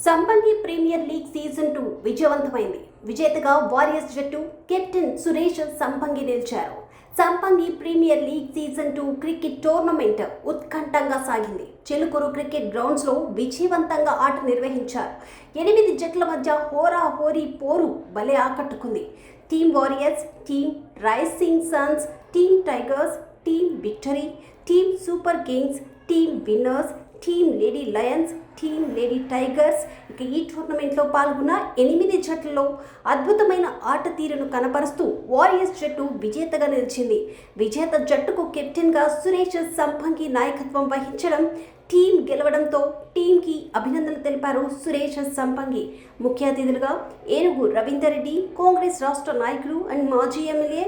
సంబంగి premier league season 2 విజయవంతమైంది. విజేతగా warriors జట్టు కెప్టెన్ సురేష్ సంపంగి నిలిచారు. Sampangi premier league season 2 cricket tournament ఉత్కంఠంగా సాగింది. చెలుకూరు క్రికెట్ గ్రౌండ్స్లో విజయవంతంగా ఆట నిర్వహించారు. 8 జట్ల మధ్య హోరాహోరీ పోరు భలే ఆకట్టుకుంది. Team warriors, team rising suns, team tigers, team victory, team super kings, team winners, team lady lions, team lady tigers ఇక ఈ టోర్నమెంట్లో పాల్గొన్న 8 జట్లలో అద్భుతమైన ఆట తీరును కనపరుస్తూ వారియర్స్ జట్టు విజేతగా నిలిచింది. విజేత జట్టుకు కెప్టెన్గా సురేష్ సంపంగి నాయకత్వం వహించడం, టీం గెలవడంతో టీంకి అభినందనలు తెలిపారు సురేష్ సంపంగి. ముఖ్య అతిథులుగా ఏనుగు రవీందర్ రెడ్డి, కాంగ్రెస్ రాష్ట్ర నాయకులు అండ్ మాజీ ఎమ్మెల్యే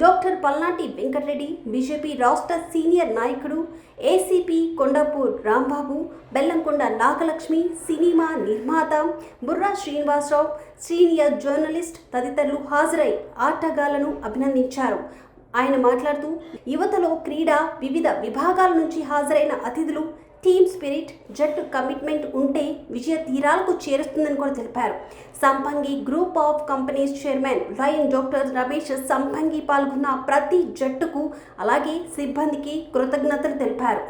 డాక్టర్ పల్నాటి వెంకటరెడ్డి, బీజేపీ రాష్ట్ర సీనియర్ నాయకుడు ఏసీపీ కొండాపూర్ రాంబాబు, బెల్లంకొండ నాగలక్ష్మి, సినిమా నిర్మాత బుర్రా శ్రీనివాసరావు, సీనియర్ జర్నలిస్ట్ తదితరులు హాజరై ఆటగాళ్లను అభినందించారు. ఆయన మాట్లాడుతూ యువతలో క్రీడ, వివిధ విభాగాల నుంచి హాజరైన అతిథులు టీమ్ స్పిరిట్, జట్టు కమిట్మెంట్ ఉంటే విజయ తీరాలకు చేరుస్తుందని కూడా తెలిపారు. సంపంగి group of companies chairman lion doctor Ramesh సంపంగి పాల్గొన్న ప్రతి జట్టుకు అలాగే సిబ్బందికి కృతజ్ఞతలు తెలిపారు.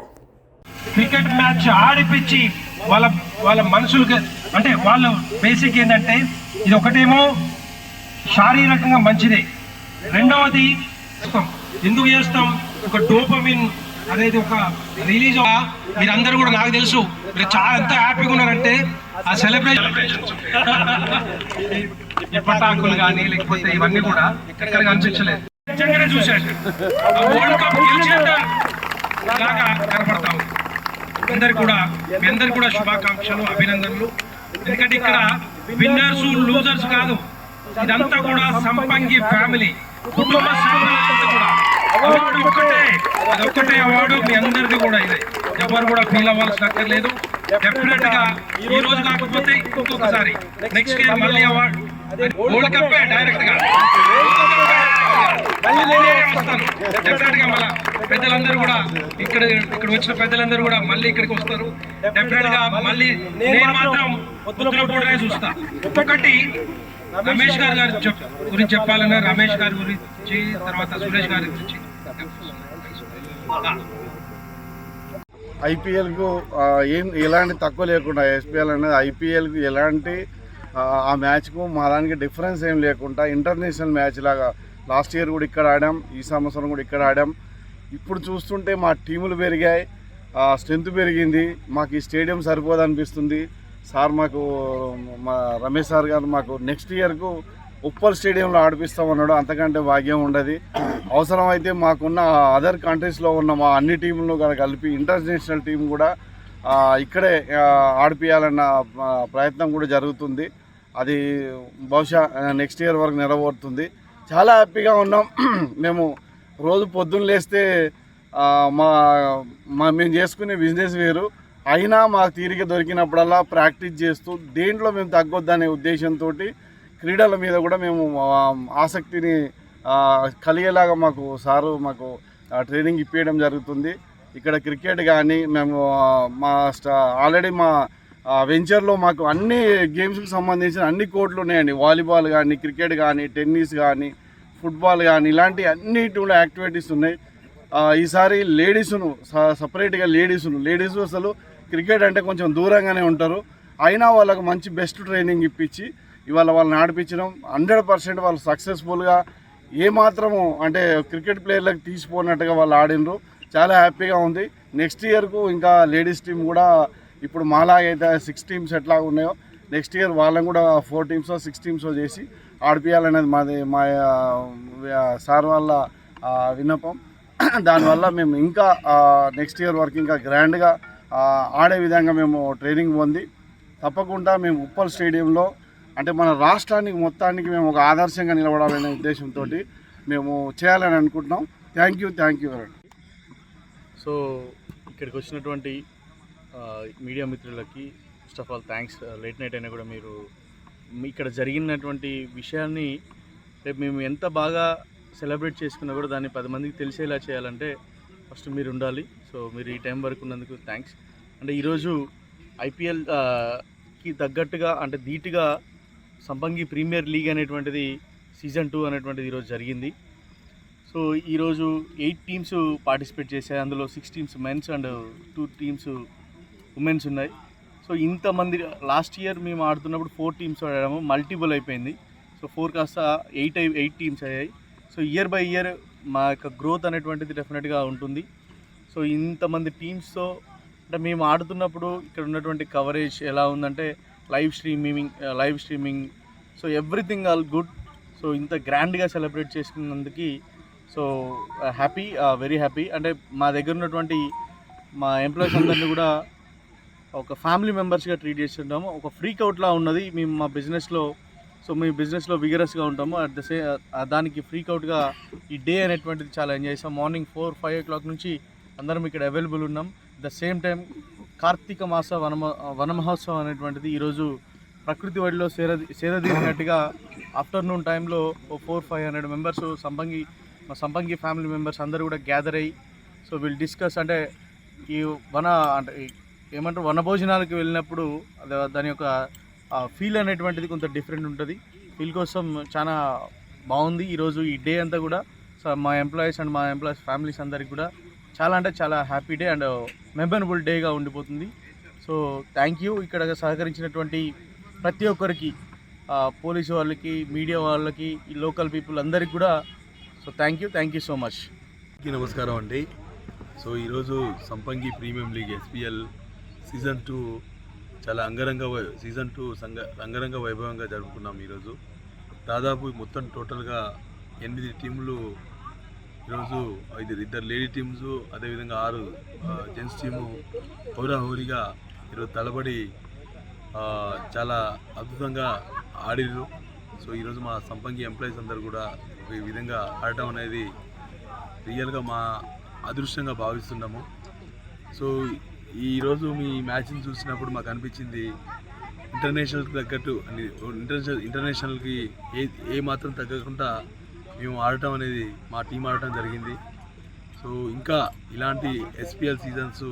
క్రికెట్ మ్యాచ్ ఆడిపించి వాళ్ళ మనుషులకి అంటే వాళ్ళు బేసిక్ ఏంటంటే ఇది ఒకటేమో శారీరకంగా మంచిదే, రెండవది ఎందుకు చేస్తాం ఒక డోపమిన్ అనేది ఒక రిలీజ్. మీరందరూ కూడా నాకు తెలుసు మీరు చాలా ఎంత హ్యాపీగా ఉన్నారంటే ఆ సెలబ్రేషన్స్ ఈ పటాకులు కానీ లేకపోతే ఇవన్నీ కూడా ఇక్కడ కనిపించలేదు. నిజంగానే చూశాను వరల్డ్ కప్ గెలిచేలాగా కనపడతాము. మీ అందరు కూడా శుభాకాంక్షలు, అభినందనలు. ఎందుకంటే ఇక్కడ విన్నర్స్ లూజర్స్ కాదు, ఇదంతా కూడా సంపంగి ఫ్యామిలీ కుటుంబ సభ్యులంతా కూడా అవార్డు ఒక్కటే అవార్డు మీ అందరిది కూడా ఇదే. ఎవరు కూడా ఫీల్ అవ్వాల్సిన అక్కర్లేదు. డెఫినెట్ గా ఈ రోజు కాకపోతే ఇంకొకసారి నెక్స్ట్ ఇయర్ మళ్ళీ అవార్డు వరల్డ్ కప్ డైరెక్ట్ గా వస్తాను. డెఫినెట్ గా మళ్ళీ పెద్దలందరూ కూడా ఇక్కడ వచ్చిన పెద్దలందరూ కూడా మళ్ళీ ఇక్కడికి వస్తారు. డెఫినెట్ గా మళ్ళీ నేను మాత్రం పొద్దున చూస్తా. ఒకటి రమేష్ గారి గురించి చెప్పాలన్నా రమేష్ గారి గురించి, తర్వాత సురేష్ గారి గురించి. ఐపీఎల్కు ఎలాంటి తక్కువ లేకుండా ఎస్పీఎల్ అనేది ఐపీఎల్కు ఎలాంటి ఆ మ్యాచ్కు మా దానికి డిఫరెన్స్ ఏం లేకుండా ఇంటర్నేషనల్ మ్యాచ్ లాగా లాస్ట్ ఇయర్ కూడా ఇక్కడ ఆడాం, ఈ సంవత్సరం కూడా ఇక్కడ ఆడాం. ఇప్పుడు చూస్తుంటే మా టీములు పెరిగాయి, స్ట్రెంత్ పెరిగింది. మాకు ఈ స్టేడియం సరిపోదనిపిస్తుంది. సార్ మాకు మా రమేష్ సార్ గారు మాకు నెక్స్ట్ ఇయర్కు ఉప్పల్ స్టేడియంలో ఆడిపిస్తామన్నాడు. అంతకంటే భాగ్యం ఉండదు. అవసరమైతే మాకున్న అదర్ కంట్రీస్లో ఉన్న మా అన్ని టీంలను కలిపి ఇంటర్నేషనల్ టీం కూడా ఇక్కడే ఆడిపియాలన్న ప్రయత్నం కూడా జరుగుతుంది. అది బహుశా నెక్స్ట్ ఇయర్ వరకు నెరవేరుతుంది. చాలా హ్యాపీగా ఉన్నాం. మేము రోజు పొద్దున్న లేస్తే మేము చేసుకునే బిజినెస్ వేరు, అయినా మాకు తీరిక దొరికినప్పుడల్లా ప్రాక్టీస్ చేస్తూ దేంట్లో మేము తగ్గొద్దనే ఉద్దేశంతో క్రీడల మీద కూడా మేము ఆసక్తిని కలిగేలాగా మాకు ట్రైనింగ్ ఇప్పించడం జరుగుతుంది. ఇక్కడ క్రికెట్ కానీ మేము ఆల్రెడీ మా వెంచర్లో మాకు అన్ని గేమ్స్కి సంబంధించిన అన్ని కోర్టులు ఉన్నాయండి. వాలీబాల్ కానీ, క్రికెట్ కానీ, టెన్నిస్ కానీ, ఫుట్బాల్ కానీ ఇలాంటి అన్నిటి కూడా యాక్టివిటీస్ ఉన్నాయి. ఈసారి లేడీస్ను సపరేట్గా లేడీస్ అసలు క్రికెట్ అంటే కొంచెం దూరంగానే ఉంటారు, అయినా వాళ్ళకు మంచి బెస్ట్ ట్రైనింగ్ ఇప్పించి ఇవాళ వాళ్ళని ఆడిపించడం 100% వాళ్ళు సక్సెస్ఫుల్గా ఏమాత్రము అంటే క్రికెట్ ప్లేయర్లకు తీసిపోయినట్టుగా వాళ్ళు ఆడినరు. చాలా హ్యాపీగా ఉంది. నెక్స్ట్ ఇయర్కు ఇంకా లేడీస్ టీం కూడా ఇప్పుడు మాలాగైతే 6 టీమ్స్ ఎట్లా ఉన్నాయో నెక్స్ట్ ఇయర్ వాళ్ళని కూడా 4 టీమ్సో 6 టీమ్సో చేసి ఆడిపియాలనేది మా సార్ వాళ్ళ విన్నపం. దానివల్ల మేము ఇంకా నెక్స్ట్ ఇయర్ వరకు ఇంకా గ్రాండ్గా ఆడే విధంగా మేము ట్రైనింగ్ పొంది తప్పకుండా మేము ఉప్పల్ స్టేడియంలో అంటే మన రాష్ట్రానికి మొత్తానికి మేము ఒక ఆదర్శంగా నిలబడాలనే ఉద్దేశంతో మేము చేయాలని అనుకుంటున్నాం. Thank you very much. So ఇక్కడికి వచ్చినటువంటి మీడియా మిత్రులకి first of all thanks. Late night అయినా కూడా మీరు ఇక్కడ జరిగినటువంటి విషయాన్ని రేపు మేము ఎంత బాగా సెలబ్రేట్ చేసుకున్నా కూడా దాన్ని 10 మందికి తెలిసేలా చేయాలంటే ఫస్ట్ మీరు ఉండాలి. సో మీరు ఈ టైం వరకు ఉన్నందుకు థ్యాంక్స్. అంటే ఈరోజు ఐపీఎల్ దానికి తగ్గట్టుగా అంటే ధీటుగా సంపంగి ప్రీమియర్ లీగ్ అనేటువంటిది సీజన్ 2 అనేటువంటిది ఈరోజు జరిగింది. సో ఈరోజు 8 టీమ్స్ పార్టిసిపేట్ చేశాయి. అందులో 6 teams mens and 2 teams womens ఉన్నాయి. సో ఇంతమంది లాస్ట్ ఇయర్ మేము ఆడుతున్నప్పుడు 4 టీమ్స్ ఆడాము, మల్టిపుల్ అయిపోయింది. సో 4 కాస్త 8 టీమ్స్ అయ్యాయి. సో ఇయర్ బై ఇయర్ మా యొక్క గ్రోత్ అనేటువంటిది డెఫినెట్గా ఉంటుంది. సో ఇంతమంది టీమ్స్తో అంటే మేము ఆడుతున్నప్పుడు ఇక్కడ ఉన్నటువంటి కవరేజ్ ఎలా ఉందంటే live streaming so everything all good. So ఇంత గ్రాండ్గా సెలబ్రేట్ చేసుకున్నందుకు సో హ్యాపీ, వెరీ హ్యాపీ. అంటే మా దగ్గర ఉన్నటువంటి మా ఎంప్లాయీస్ అందరినీ కూడా ఒక ఫ్యామిలీ మెంబర్స్గా ట్రీట్ చేస్తుంటాము. ఒక ఫ్రీక్ అవుట్లా ఉన్నది మేము మా బిజినెస్లో. సో మేము బిజినెస్లో విగరస్గా ఉంటాము. అట్ ద దానికి ఫ్రీక్ అవుట్గా ఈ డే అనేటువంటిది చాలా ఎంజాయ్ చేస్తాం. మార్నింగ్ 4-5 o'clock నుంచి అందరం ఇక్కడ అవైలబుల్ ఉన్నాం. ద సేమ్ టైం కార్తీక మాస వన మహోత్సవం అనేటువంటిది ఈరోజు ప్రకృతి వడిలో సేదదీరినట్టుగా ఆఫ్టర్నూన్ టైంలో 400-500 మెంబర్స్ మా సంపంగి ఫ్యామిలీ మెంబర్స్ అందరూ కూడా గ్యాదర్ అయ్యి సో వీళ్ళు డిస్కస్ అంటే ఈ ఏమంటారు వనభోజనాలకు వెళ్ళినప్పుడు దాని యొక్క ఫీల్ అనేటువంటిది కొంత డిఫరెంట్ ఉంటుంది. ఫీల్ కోసం చాలా బాగుంది ఈరోజు ఈ డే అంతా కూడా. సో మా ఎంప్లాయీస్ ఫ్యామిలీస్ అందరికి కూడా చాలా అంటే చాలా హ్యాపీ డే అండ్ మెమరబుల్ డేగా ఉండిపోతుంది. So thank you. ఇక్కడ సహకరించినటువంటి ప్రతి ఒక్కరికి, పోలీసు వాళ్ళకి, మీడియా వాళ్ళకి, ఈ లోకల్ పీపుల్ అందరికి కూడా so thank you so much. నమస్కారం అండి. సో ఈరోజు సంపంగి ప్రీమియం లీగ్ SPL సీజన్ 2 చాలా అంగరంగ వైభవంగా జరుపుకున్నాం. ఈరోజు దాదాపు మొత్తం టోటల్గా 8 టీంలు ఈరోజు 2 లేడీ టీమ్స్, అదేవిధంగా 6 జెంట్స్ టీము హోరాహోరీగా ఈరోజు తలబడి చాలా అద్భుతంగా ఆడిరు. సో ఈరోజు మా సంపంగి ఎంప్లాయీస్ అందరూ కూడా ఈ విధంగా ఆడటం అనేది రియల్గా మా అదృష్టంగా భావిస్తున్నాము. సో ఈరోజు మీ మ్యాచ్ని చూసినప్పుడు మాకు అనిపించింది ఇంటర్నేషనల్కి తగ్గట్టు ఇంటర్నేషనల్కి ఏ మాత్రం తగ్గకుండా మేము ఆడటం అనేది మా టీం ఆడటం జరిగింది. సో ఇంకా ఇలాంటి SPL సీజన్స్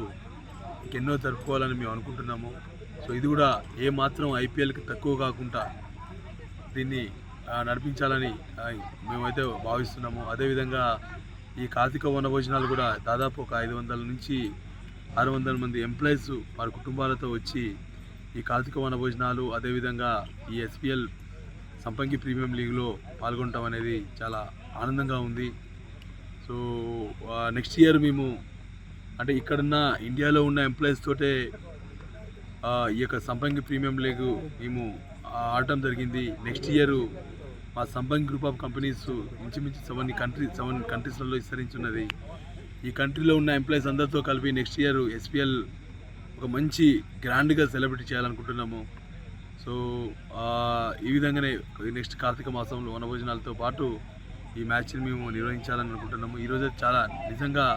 ఇంకెన్నో జరుపుకోవాలని మేము అనుకుంటున్నాము. సో ఇది కూడా ఏ మాత్రం IPLకి తక్కువ కాకుండా దీన్ని నడిపించాలని మేమైతే భావిస్తున్నాము. అదేవిధంగా ఈ కార్తీక వనభోజనాలు కూడా దాదాపు ఒక 500 నుంచి 600 మంది ఎంప్లాయీస్ వారి కుటుంబాలతో వచ్చి ఈ కార్తీక వనభోజనాలు, అదేవిధంగా ఈ SPL సంపంగి ప్రీమియం లీగ్లో పాల్గొనడం అనేది చాలా ఆనందంగా ఉంది. సో నెక్స్ట్ ఇయర్ మేము అంటే ఇక్కడున్న ఇండియాలో ఉన్న ఎంప్లాయీస్ తోటే ఈ యొక్క సంపంగి ప్రీమియం లీగ్ మేము ఆడటం జరిగింది. నెక్స్ట్ ఇయర్ మా సంపంగి గ్రూప్ ఆఫ్ కంపెనీస్ ఇంచుమించు 7 కంట్రీస్లలో విస్తరించున్నది. ఈ కంట్రీలో ఉన్న ఎంప్లాయీస్ అందరితో కలిపి నెక్స్ట్ ఇయర్ SPL ఒక మంచి గ్రాండ్గా సెలబ్రేట్ చేయాలనుకుంటున్నాము. సో ఈ విధంగానే నెక్స్ట్ కార్తీక మాసంలో వనభోజనాలతో పాటు ఈ మ్యాచ్ని మేము నిర్వహించాలని అనుకుంటున్నాము. ఈరోజు చాలా నిజంగా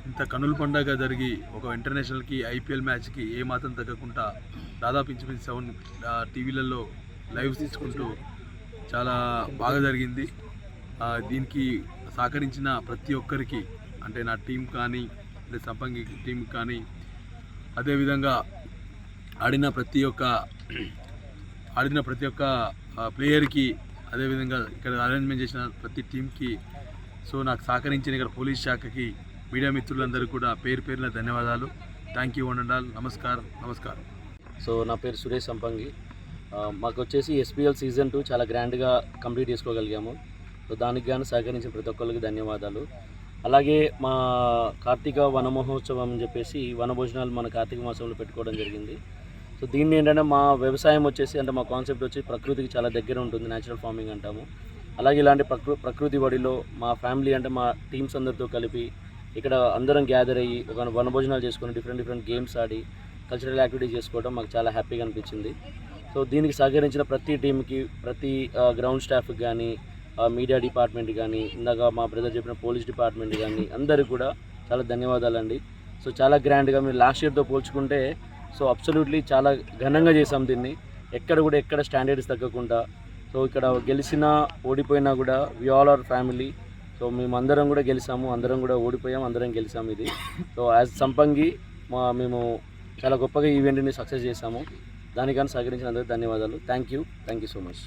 ఇంత కనుల పండుగ జరిగి ఒక ఇంటర్నేషనల్కి IPL మ్యాచ్కి ఏమాత్రం తగ్గకుండా దాదాపు ఇంచుమించు 7 టీవీలలో లైవ్ తీసుకుంటూ చాలా బాగా జరిగింది. దీనికి సహకరించిన ప్రతి ఒక్కరికి అంటే నా టీం కానీ అంటే సంపంగి టీం కానీ అదేవిధంగా ఆడిన ప్రతి ఒక్క ప్లేయర్కి, అదేవిధంగా ఇక్కడ అరేంజ్మెంట్ చేసిన ప్రతి టీంకి, సో నాకు సహకరించిన ఇక్కడ పోలీస్ శాఖకి, మీడియా మిత్రులందరూ కూడా పేరున ధన్యవాదాలు. థ్యాంక్ యూ వండాల్. నమస్కారం. సో నా పేరు సురేష్ సంపంగి. మాకు వచ్చేసి SPL సీజన్ 2 చాలా గ్రాండ్గా కంప్లీట్ చేసుకోగలిగాము. సో దానికి గాను సహకరించిన ప్రతి ఒక్కరికి ధన్యవాదాలు. అలాగే మా కార్తీక వన మహోత్సవం అని చెప్పేసి వనభోజనాలు మన కార్తీక మాసంలో పెట్టుకోవడం జరిగింది. సో దీన్ని ఏంటంటే మా వ్యవసాయం వచ్చేసి అంటే మా కాన్సెప్ట్ వచ్చి ప్రకృతికి చాలా దగ్గర ఉంటుంది, న్యాచురల్ ఫార్మింగ్ అంటాము. అలాగే ఇలాంటి ప్రకృతి వడిలో మా ఫ్యామిలీ అంటే మా టీమ్స్ అందరితో కలిపి ఇక్కడ అందరం గ్యాదర్ అయ్యి ఒక వనభోజనాలు చేసుకొని డిఫరెంట్ గేమ్స్ ఆడి కల్చరల్ యాక్టివిటీస్ చేసుకోవడం మాకు చాలా హ్యాపీగా అనిపించింది. సో దీనికి సహకరించిన ప్రతి టీంకి, ప్రతి గ్రౌండ్ స్టాఫ్కి కానీ, మీడియా డిపార్ట్మెంట్ కానీ, ఇందాక మా బ్రదర్ చెప్పిన పోలీస్ డిపార్ట్మెంట్ కానీ అందరికీ కూడా చాలా ధన్యవాదాలండి. సో చాలా గ్రాండ్గా మీరు లాస్ట్ ఇయర్తో పోల్చుకుంటే సో అబ్సల్యూట్లీ చాలా ఘనంగా చేసాం దీన్ని. ఎక్కడ స్టాండర్డ్స్ తగ్గకుండా. సో ఇక్కడ గెలిచినా ఓడిపోయినా కూడా we all our family. So మేము అందరం కూడా గెలిచాము, అందరం కూడా ఓడిపోయాము, అందరం గెలిచాము ఇది. సో యాజ్ సంపంగి మేము చాలా గొప్పగా ఈవెంట్ని సక్సెస్ చేశాము. దానికని సహకరించిన అందరికీ ధన్యవాదాలు. Thank you so much.